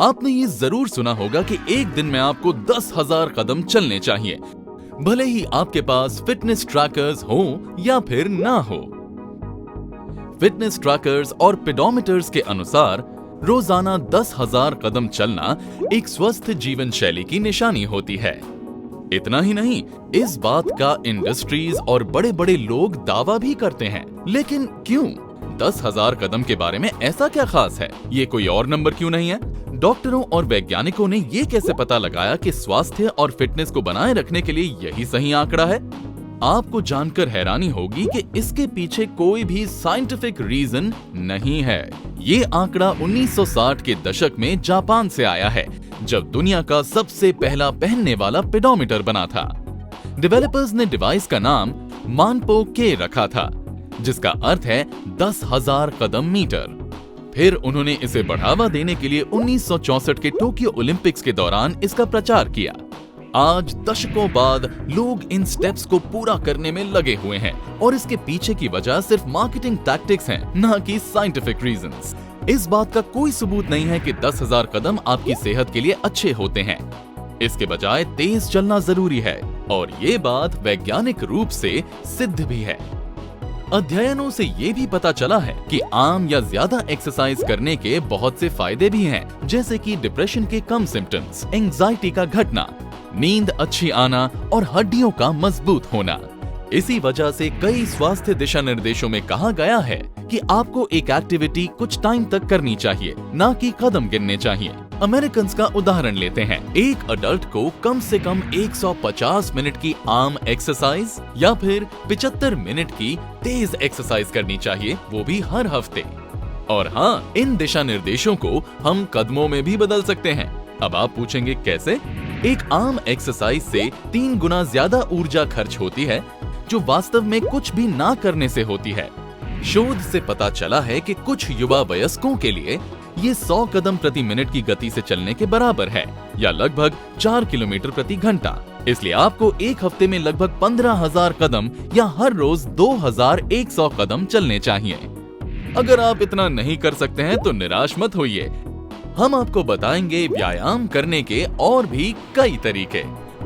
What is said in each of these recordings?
आपने ये जरूर सुना होगा कि एक दिन में आपको 10,000 कदम चलने चाहिए, भले ही आपके पास फिटनेस ट्रैकर्स हो या फिर ना हो। फिटनेस ट्रैकर्स और पेडोमीटर्स के अनुसार रोजाना 10,000 कदम चलना एक स्वस्थ जीवन शैली की निशानी होती है। इतना ही नहीं, इस बात का इंडस्ट्रीज और बड़े बड़े लोग दावा भी करते हैं। लेकिन क्यों? 10,000 कदम के बारे में ऐसा क्या खास है? ये कोई और नंबर क्यों नहीं है? डॉक्टरों और वैज्ञानिकों ने ये कैसे पता लगाया कि स्वास्थ्य और फिटनेस को बनाए रखने के लिए यही सही आंकड़ा है? आपको जानकर हैरानी होगी कि इसके पीछे कोई भी साइंटिफिक रीजन नहीं है। ये आंकड़ा 1960 के दशक में जापान से आया है, जब दुनिया का सबसे पहला पहनने वाला पेडोमीटर बना था। डेवलपर्स ने डिवाइस का नाम मानपो के रखा था, जिसका अर्थ है 10,000 कदम मीटर। फिर उन्होंने इसे बढ़ावा देने के लिए 1964 के टोक्यो ओलंपिक्स के दौरान इसका प्रचार किया। आज दशकों बाद लोग इन स्टेप्स को पूरा करने में लगे हुए हैं और इसके पीछे की वजह सिर्फ मार्केटिंग टैक्टिक्स हैं, ना कि साइंटिफिक रीजंस। इस बात का कोई सबूत नहीं है कि 10,000 कदम आपकी सेहत के लिए अच्छे होते हैं। इसके बजाय तेज चलना जरूरी है और ये बात वैज्ञानिक रूप से सिद्ध भी है। अध्ययनों से ये भी पता चला है कि आम या ज्यादा एक्सरसाइज करने के बहुत से फायदे भी हैं, जैसे कि डिप्रेशन के कम सिम्टम्स, एंजाइटी का घटना, नींद अच्छी आना और हड्डियों का मजबूत होना। इसी वजह से कई स्वास्थ्य दिशा निर्देशों में कहा गया है कि आपको एक एक्टिविटी कुछ टाइम तक करनी चाहिए, ना कि कदम गिनने चाहिए। अमेरिकन्स का उदाहरण लेते हैं। एक अडल्ट को कम से कम 150 मिनट की आम एक्सरसाइज या फिर 75 मिनट की तेज एक्सरसाइज करनी चाहिए, वो भी हर हफ्ते। और हाँ, इन दिशा निर्देशों को हम कदमों में भी बदल सकते हैं। अब आप पूछेंगे कैसे? एक आम एक्सरसाइज से 3 गुना ज्यादा ऊर्जा खर्च होती है, जो वास्तव में कुछ भी ना करने से होती है। शोध से पता चला है कि कुछ युवा वयस्कों के लिए ये 100 कदम प्रति मिनट की गति से चलने के बराबर है, या लगभग 4 किलोमीटर प्रति घंटा। इसलिए आपको एक हफ्ते में लगभग 15,000 कदम या हर रोज 2,100 कदम चलने चाहिए। अगर आप इतना नहीं कर सकते हैं तो निराश मत होइए। हम आपको बताएंगे व्यायाम करने के और भी कई तरीके।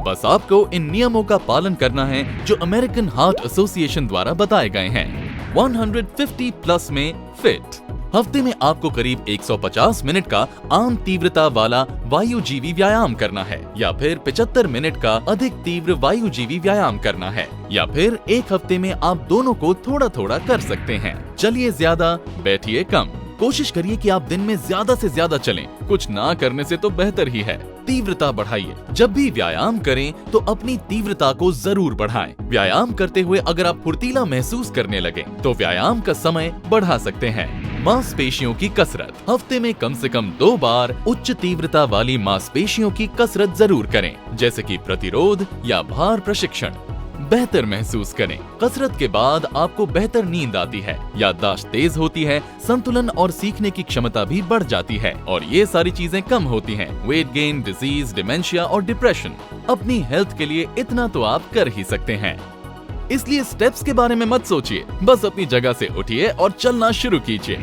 बस आपको इन नियमों का पालन करना है जो अमेरिकन हार्ट एसोसिएशन द्वारा बताए गए हैं। 150 प्लस में फिट। हफ्ते में आपको करीब 150 मिनट का आम तीव्रता वाला वायुजीवी व्यायाम करना है, या फिर 75 मिनट का अधिक तीव्र वायुजीवी व्यायाम करना है, या फिर एक हफ्ते में आप दोनों को थोड़ा थोड़ा कर सकते हैं। चलिए ज्यादा, बैठिए कम। कोशिश करिए कि आप दिन में ज्यादा से ज्यादा चलें। कुछ ना करने से तो बेहतर ही है। तीव्रता बढ़ाइए। जब भी व्यायाम करें तो अपनी तीव्रता को जरूर बढ़ाएं। व्यायाम करते हुए अगर आप फुर्तीला महसूस करने लगे तो व्यायाम का समय बढ़ा सकते हैं। मांसपेशियों की कसरत। हफ्ते में कम से कम 2 बार उच्च तीव्रता वाली मांसपेशियों की कसरत जरूर करें, जैसे कि प्रतिरोध या भार प्रशिक्षण। बेहतर महसूस करें। कसरत के बाद आपको बेहतर नींद आती है, याददाश्त तेज होती है, संतुलन और सीखने की क्षमता भी बढ़ जाती है, और ये सारी चीजें कम होती हैं। वेट गेन, डिजीज, डिमेंशिया और डिप्रेशन। अपनी हेल्थ के लिए इतना तो आप कर ही सकते हैं। इसलिए स्टेप्स के बारे में मत सोचिए, बस अपनी जगह से उठिए और चलना शुरू कीजिए।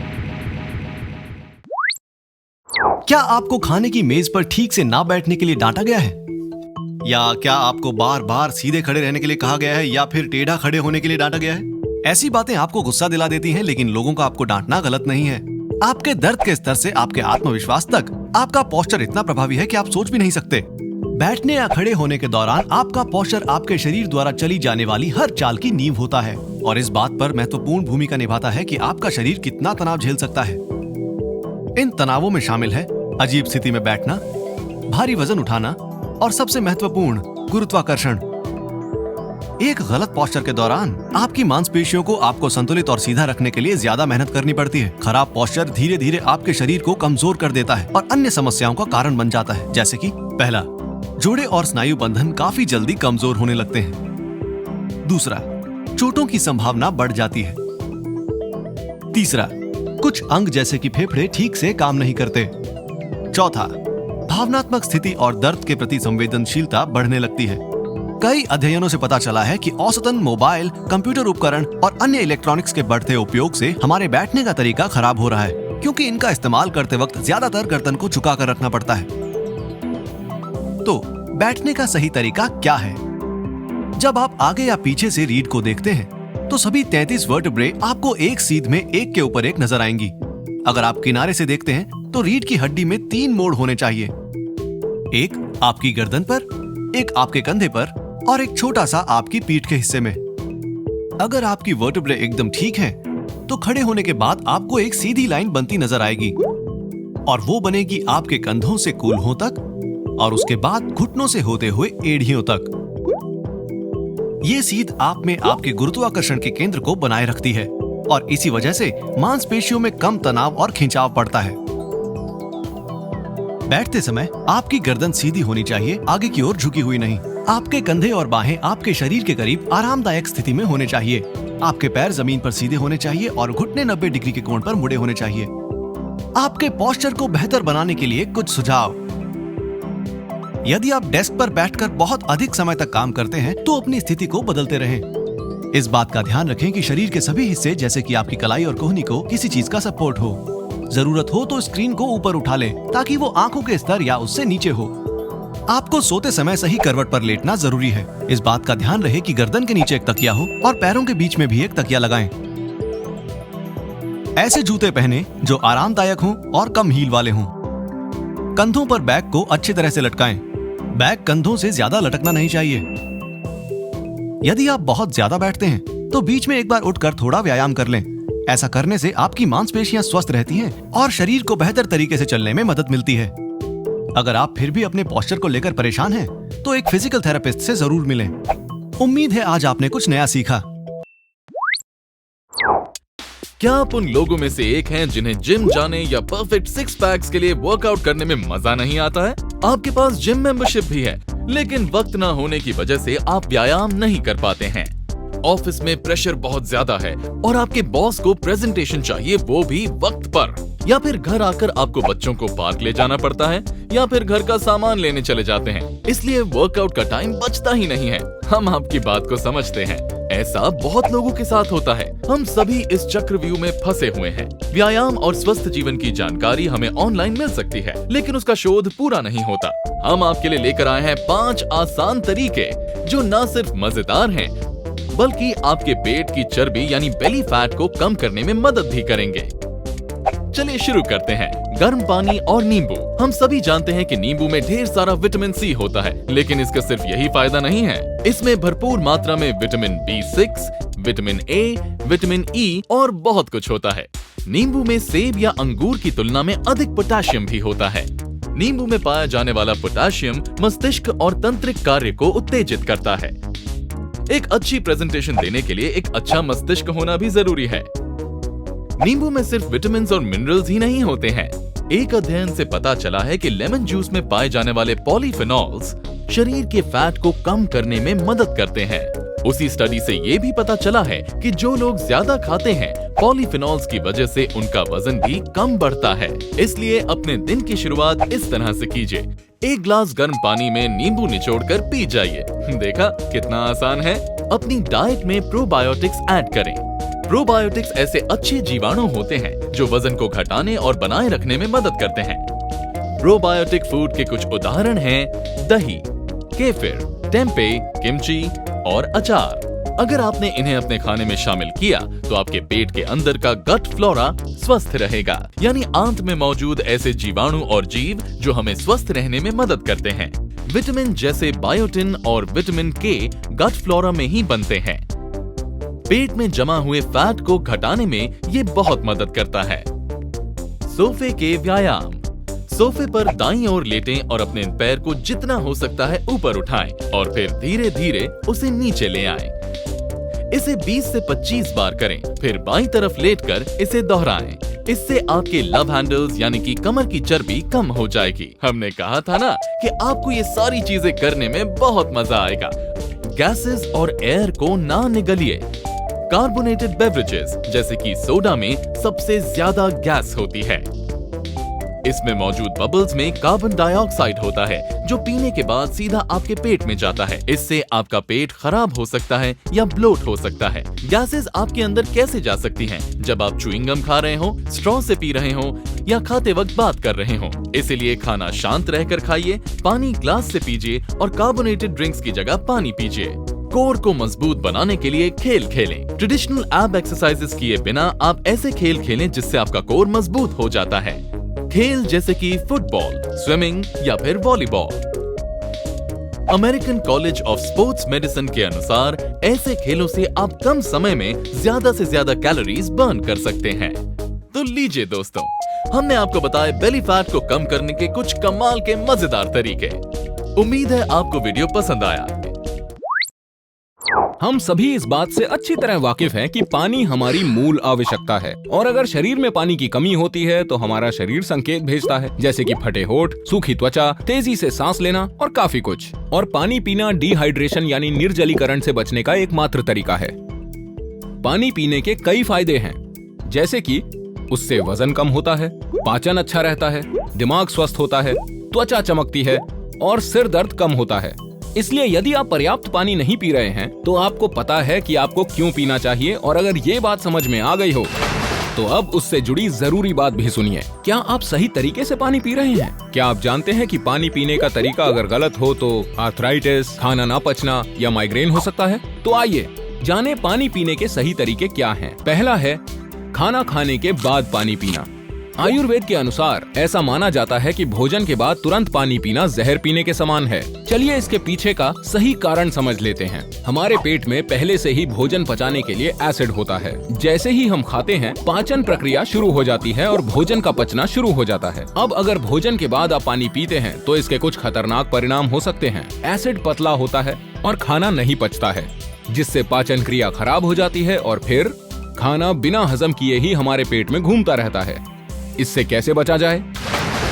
क्या आपको खाने की मेज पर ठीक से ना बैठने के लिए डांटा गया है? या क्या आपको बार बार सीधे खड़े रहने के लिए कहा गया है, या फिर टेढ़ा खड़े होने के लिए डांटा गया है? ऐसी बातें आपको गुस्सा दिला देती हैं, लेकिन लोगों का आपको डांटना गलत नहीं है। आपके दर्द के स्तर से आपके आत्मविश्वास तक आपका पोस्चर इतना प्रभावी है कि आप सोच भी नहीं सकते। बैठने या खड़े होने के दौरान आपका पोस्चर आपके शरीर द्वारा चली जाने वाली हर चाल की नींव होता है, और इस बात पर महत्वपूर्ण भूमिका निभाता है कि आपका शरीर कितना तनाव झेल सकता है। इन तनावों में शामिल है अजीब स्थिति में बैठना, भारी वजन उठाना, और सबसे महत्वपूर्ण, गुरुत्वाकर्षण। एक गलत पोस्चर के दौरान आपकी मांसपेशियों को आपको संतुलित और सीधा रखने के लिए ज्यादा मेहनत करनी पड़ती है। खराब पोस्चर धीरे धीरे आपके शरीर को कमजोर कर देता है और अन्य समस्याओं का कारण बन जाता है, जैसे कि पहला, जोड़े और स्नायु बंधन काफी जल्दी कमजोर होने लगते हैं। दूसरा, चोटों की संभावना बढ़ जाती है। तीसरा, कुछ अंग जैसे कि फेफड़े ठीक से काम नहीं करते। चौथा, भावनात्मक स्थिति और दर्द के प्रति संवेदनशीलता बढ़ने लगती है। कई अध्ययनों से पता चला है कि औसतन मोबाइल, कंप्यूटर उपकरण और अन्य इलेक्ट्रॉनिक्स के बढ़ते उपयोग से हमारे बैठने का तरीका खराब हो रहा है। क्योंकि इनका इस्तेमाल करते वक्त ज्यादातर गर्दन को झुकाकर रखना पड़ता है। तो बैठने का सही तरीका क्या है? जब आप आगे या पीछे से रीढ़ को देखते हैं तो सभी 33 वर्टेब्रे आपको एक सीध में एक के ऊपर एक नजर आएंगी। अगर आप किनारे से देखते हैं तो रीढ़ की हड्डी में 3 मोड़ होने चाहिए, एक आपकी गर्दन पर, एक आपके कंधे पर और एक छोटा सा आपकी पीठ के हिस्से में। अगर आपकी वर्टेब्रे एकदम ठीक है तो खड़े होने के बाद आपको एक सीधी लाइन बनती नजर आएगी और वो बनेगी आपके कंधों से कूल्हों तक और उसके बाद घुटनों से होते हुए एड़ियों तक। ये सीध आप में आपके गुरुत्वाकर्षण के केंद्र को बनाए रखती है और इसी वजह से मांसपेशियों में कम तनाव और खिंचाव पड़ता है। बैठते समय आपकी गर्दन सीधी होनी चाहिए, आगे की ओर झुकी हुई नहीं। आपके कंधे और बाहें आपके शरीर के करीब आरामदायक स्थिति में होने चाहिए। आपके पैर जमीन पर सीधे होने चाहिए और घुटने 90 डिग्री के कोण पर मुड़े होने चाहिए। आपके पोस्चर को बेहतर बनाने के लिए कुछ सुझाव। यदि आप डेस्क पर बैठकर बहुत अधिक समय तक काम करते हैं तो अपनी स्थिति को बदलते रहें। इस बात का ध्यान रखें कि शरीर के सभी हिस्से जैसे कि आपकी कलाई और कोहनी को किसी चीज का सपोर्ट हो। जरूरत हो तो स्क्रीन को ऊपर उठा लें ताकि वो आंखों के स्तर या उससे नीचे हो। आपको सोते समय सही करवट पर लेटना जरूरी है। इस बात का ध्यान रहे कि गर्दन के नीचे एक तकिया हो और पैरों के बीच में भी एक तकिया लगाएं। ऐसे जूते पहने जो आरामदायक हों और कम हील वाले हों। कंधों पर बैग को अच्छी तरह से लटकाएं। बैग कंधों से ज्यादा लटकना नहीं चाहिए। यदि आप बहुत ज्यादा बैठते हैं तो बीच में एक बार उठकर थोड़ा व्यायाम कर लें। ऐसा करने से आपकी मांसपेशियां स्वस्थ रहती हैं और शरीर को बेहतर तरीके से चलने में मदद मिलती है। अगर आप फिर भी अपने पोस्चर को लेकर परेशान हैं, तो एक फिजिकल थेरेपिस्ट से जरूर मिलें। उम्मीद है आज आपने कुछ नया सीखा। क्या आप उन लोगों में से एक हैं जिन्हें जिम जाने या परफेक्ट 6 पैक्स के लिए वर्कआउट करने में मजा नहीं आता है? आपके पास जिम मेंबरशिप भी है, लेकिन वक्त न होने की वजह से आप व्यायाम नहीं कर पाते हैं। ऑफिस में प्रेशर बहुत ज्यादा है और आपके बॉस को प्रेजेंटेशन चाहिए, वो भी वक्त पर। या फिर घर आकर आपको बच्चों को पार्क ले जाना पड़ता है या फिर घर का सामान लेने चले जाते हैं, इसलिए वर्कआउट का टाइम बचता ही नहीं है। हम आपकी बात को समझते हैं, ऐसा बहुत लोगों के साथ होता है। हम सभी इस चक्रव्यूह में फंसे हुए हैं। व्यायाम और स्वस्थ जीवन की जानकारी हमें ऑनलाइन मिल सकती है, लेकिन उसका शोध पूरा नहीं होता। हम आपके लिए लेकर आए हैं 5 आसान तरीके जो न सिर्फ मजेदार हैं, बल्कि आपके पेट की चर्बी यानी बेली फैट को कम करने में मदद भी करेंगे। चलिए शुरू करते हैं। गर्म पानी और नींबू। हम सभी जानते हैं कि नींबू में ढेर सारा विटामिन सी होता है, लेकिन इसका सिर्फ यही फायदा नहीं है। इसमें भरपूर मात्रा में vitamin B6, vitamin A, vitamin E और बहुत कुछ होता है। नींबू में सेब या अंगूर की तुलना में अधिक पोटेशियम भी होता है। नींबू में पाया जाने वाला पोटेशियम मस्तिष्क और तंत्रिक कार्य को उत्तेजित करता है। एक अच्छी प्रेजेंटेशन देने के लिए एक अच्छा मस्तिष्क होना भी जरूरी है। नींबू में सिर्फ विटामिन और मिनरल्स ही नहीं होते हैं। एक अध्ययन से पता चला है कि लेमन जूस में पाए जाने वाले पॉलीफेनॉल्स शरीर के फैट को कम करने में मदद करते हैं। उसी स्टडी से ये भी पता चला है कि जो लोग ज्यादा खाते हैं, पॉलीफेनॉल्स की वजह से उनका वजन भी कम बढ़ता है। इसलिए अपने दिन की शुरुआत इस तरह से कीजिए। 1 ग्लास गर्म पानी में नींबू निचोड़कर पी जाइए। देखा कितना आसान है। अपनी डाइट में प्रोबायोटिक्स ऐड करें। प्रोबायोटिक्स ऐसे अच्छे जीवाणु होते हैं जो वजन को घटाने और बनाए रखने में मदद करते हैं। प्रोबायोटिक फूड के कुछ उदाहरण हैं दही, केफिर, टेम्पे, किमची और अचार। अगर आपने इन्हें अपने खाने में शामिल किया तो आपके पेट के अंदर का गट फ्लोरा स्वस्थ रहेगा, यानी आंत में मौजूद ऐसे जीवाणु और जीव जो हमें स्वस्थ रहने में मदद करते हैं। विटामिन जैसे बायोटिन और विटामिन के गट फ्लोरा में ही बनते हैं। पेट में जमा हुए फैट को घटाने में ये बहुत मदद करता है। सोफे के व्यायाम। सोफे पर दाईं ओर लेटें और अपने पैर को जितना हो सकता है ऊपर उठाएं और फिर धीरे धीरे उसे नीचे ले आएं। इसे 20 से 25 बार करें, फिर बाईं तरफ लेटकर इसे दोहराएं। इससे आपके लव हैंडल्स यानी कि कमर की चर्बी कम हो जाएगी। हमने कहा था ना कि आपको ये सारी चीजें करने में बहुत मजा आएगा। गैसेस और एयर को ना निगलिए। कार्बोनेटेड बेवरेजेस जैसे कि सोडा में सबसे ज्यादा गैस होती है। इसमें मौजूद बबल्स में कार्बन डाइऑक्साइड होता है जो पीने के बाद सीधा आपके पेट में जाता है। इससे आपका पेट खराब हो सकता है या ब्लोट हो सकता है। गैसेस आपके अंदर कैसे जा सकती हैं? जब आप च्युइंगम खा रहे हो, स्ट्रॉ से पी रहे हो या खाते वक्त बात कर रहे हो। इसीलिए खाना शांत रहकर खाइए, पानी ग्लास से पीजिए और कार्बोनेटेड ड्रिंक्स की जगह पानी पीजिए। कोर को मजबूत बनाने के लिए खेल खेलें। ट्रेडिशनल एब एक्सरसाइजेस किए बिना आप ऐसे खेल खेलें जिससे आपका कोर मजबूत हो जाता है। खेल जैसे कि फुटबॉल, स्विमिंग या फिर volleyball. American college of sports medicine के अनुसार ऐसे खेलों से आप कम समय में ज्यादा से ज्यादा कैलोरीज बर्न कर सकते हैं। तो लीजिए दोस्तों, हमने आपको बताए बेली फैट को कम करने के कुछ कमाल के मजेदार तरीके। उम्मीद है आपको वीडियो पसंद आया। हम सभी इस बात से अच्छी तरह वाकिफ हैं कि पानी हमारी मूल आवश्यकता है और अगर शरीर में पानी की कमी होती है तो हमारा शरीर संकेत भेजता है, जैसे कि फटे होंठ, सूखी त्वचा, तेजी से सांस लेना और काफी कुछ। और पानी पीना डिहाइड्रेशन यानी निर्जलीकरण से बचने का एकमात्र तरीका है। पानी पीने के कई फायदे हैं, जैसे कि उससे वजन कम होता है, पाचन अच्छा रहता है, दिमाग स्वस्थ होता है, त्वचा चमकती है और सिर दर्द कम होता है। इसलिए यदि आप पर्याप्त पानी नहीं पी रहे हैं तो आपको पता है कि आपको क्यों पीना चाहिए, और अगर ये बात समझ में आ गई हो तो अब उससे जुड़ी जरूरी बात भी सुनिए। क्या आप सही तरीके से पानी पी रहे हैं? क्या आप जानते हैं कि पानी पीने का तरीका अगर गलत हो तो आर्थराइटिस, खाना ना पचना या माइग्रेन हो सकता है? तो आइए जाने पानी पीने के सही तरीके क्या हैं। पहला है खाना खाने के बाद पानी पीना। आयुर्वेद के अनुसार ऐसा माना जाता है कि भोजन के बाद तुरंत पानी पीना जहर पीने के समान है। चलिए इसके पीछे का सही कारण समझ लेते हैं। हमारे पेट में पहले से ही भोजन पचाने के लिए एसिड होता है। जैसे ही हम खाते हैं पाचन प्रक्रिया शुरू हो जाती है और भोजन का पचना शुरू हो जाता है। अब अगर भोजन के बाद आप पानी पीते हैं तो इसके कुछ खतरनाक परिणाम हो सकते हैं। एसिड पतला होता है और खाना नहीं पचता है, जिससे पाचन क्रिया खराब हो जाती है और फिर खाना बिना हजम किए ही हमारे पेट में घूमता रहता है। इससे कैसे बचा जाए?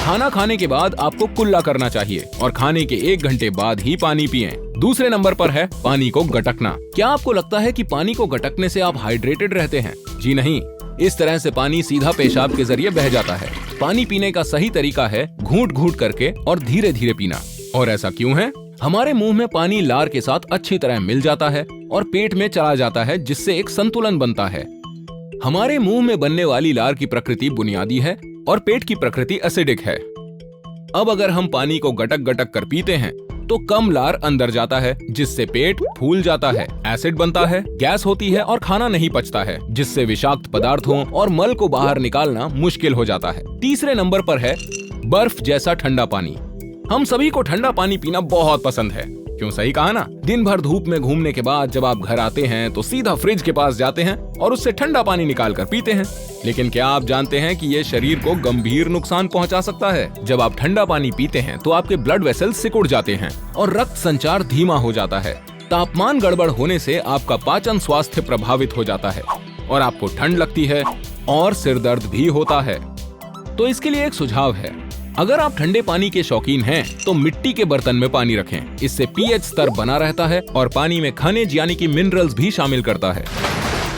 खाना खाने के बाद आपको कुल्ला करना चाहिए और खाने के 1 घंटे बाद ही पानी पिएं। दूसरे नंबर पर है पानी को गटकना। क्या आपको लगता है कि पानी को गटकने से आप हाइड्रेटेड रहते हैं? जी नहीं, इस तरह से पानी सीधा पेशाब के जरिए बह जाता है। पानी पीने का सही तरीका है घूंट घूंट करके और धीरे धीरे पीना। और ऐसा क्यों है? हमारे मुंह में पानी लार के साथ अच्छी तरह मिल जाता है और पेट में चला जाता है, जिससे एक संतुलन बनता है। हमारे मुंह में बनने वाली लार की प्रकृति बुनियादी है और पेट की प्रकृति एसिडिक है। अब अगर हम पानी को गटक गटक कर पीते हैं तो कम लार अंदर जाता है, जिससे पेट फूल जाता है, एसिड बनता है, गैस होती है और खाना नहीं पचता है, जिससे विषाक्त पदार्थों और मल को बाहर निकालना मुश्किल हो जाता है। तीसरे नंबर पर है बर्फ जैसा ठंडा पानी। हम सभी को ठंडा पानी पीना बहुत पसंद है, क्यों? सही कहा ना? दिन भर धूप में घूमने के बाद जब आप घर आते हैं तो सीधा फ्रिज के पास जाते हैं और उससे ठंडा पानी निकाल कर पीते हैं। लेकिन क्या आप जानते हैं कि ये शरीर को गंभीर नुकसान पहुंचा सकता है? जब आप ठंडा पानी पीते हैं तो आपके ब्लड वेसल्स सिकुड़ जाते हैं और रक्त संचार धीमा हो जाता है। तापमान गड़बड़ होने से आपका पाचन स्वास्थ्य प्रभावित हो जाता है और आपको ठंड लगती है और सिर दर्द भी होता है। तो इसके लिए एक सुझाव है, अगर आप ठंडे पानी के शौकीन हैं तो मिट्टी के बर्तन में पानी रखें। इससे पीएच स्तर बना रहता है और पानी में खनिज यानी कि मिनरल्स भी शामिल करता है।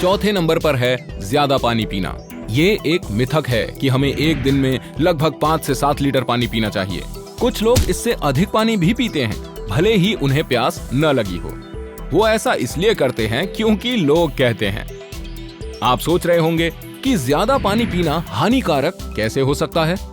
चौथे नंबर पर है ज्यादा पानी पीना। ये एक मिथक है कि हमें एक दिन में लगभग 5 से 7 लीटर पानी पीना चाहिए। कुछ लोग इससे अधिक पानी भी पीते हैं, भले ही उन्हें प्यास न लगी हो। वो ऐसा इसलिए करते हैं क्योंकि लोग कहते हैं। आप सोच रहे होंगे कि ज्यादा पानी पीना हानिकारक कैसे हो सकता है?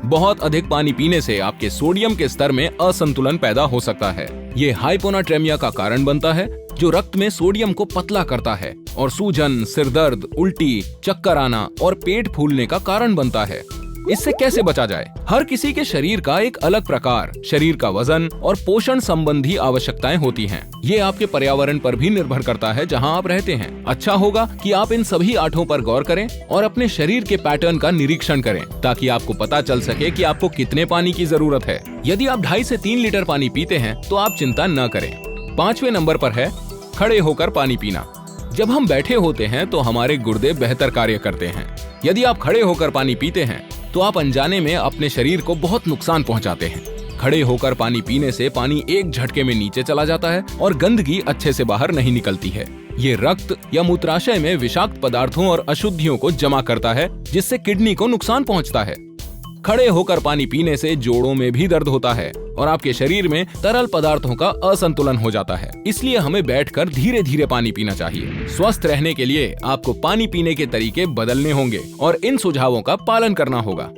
बहुत अधिक पानी पीने से आपके सोडियम के स्तर में असंतुलन पैदा हो सकता है। ये हाइपोनाट्रेमिया का कारण बनता है, जो रक्त में सोडियम को पतला करता है और सूजन, सिरदर्द, उल्टी, चक्कर आना और पेट फूलने का कारण बनता है। इससे कैसे बचा जाए? हर किसी के शरीर का एक अलग प्रकार, शरीर का वजन और पोषण संबंधी आवश्यकताएं होती हैं। ये आपके पर्यावरण पर भी निर्भर करता है जहां आप रहते हैं। अच्छा होगा कि आप इन सभी आठों पर गौर करें और अपने शरीर के पैटर्न का निरीक्षण करें, ताकि आपको पता चल सके कि आपको कितने पानी की जरूरत है। यदि आप 2.5 से 3 लीटर पानी पीते हैं तो आप चिंता न करें। 5वें नंबर पर है खड़े होकर पानी पीना। जब हम बैठे होते हैं तो हमारे गुर्दे बेहतर कार्य करते हैं। यदि आप खड़े होकर पानी पीते हैं तो आप अनजाने में अपने शरीर को बहुत नुकसान पहुंचाते हैं। खड़े होकर पानी पीने से पानी एक झटके में नीचे चला जाता है और गंदगी अच्छे से बाहर नहीं निकलती है। ये रक्त या मूत्राशय में विषाक्त पदार्थों और अशुद्धियों को जमा करता है, जिससे किडनी को नुकसान पहुंचता है। खड़े होकर पानी पीने से जोड़ों में भी दर्द होता है और आपके शरीर में तरल पदार्थों का असंतुलन हो जाता है। इसलिए हमें बैठकर धीरे धीरे पानी पीना चाहिए। स्वस्थ रहने के लिए आपको पानी पीने के तरीके बदलने होंगे और इन सुझावों का पालन करना होगा।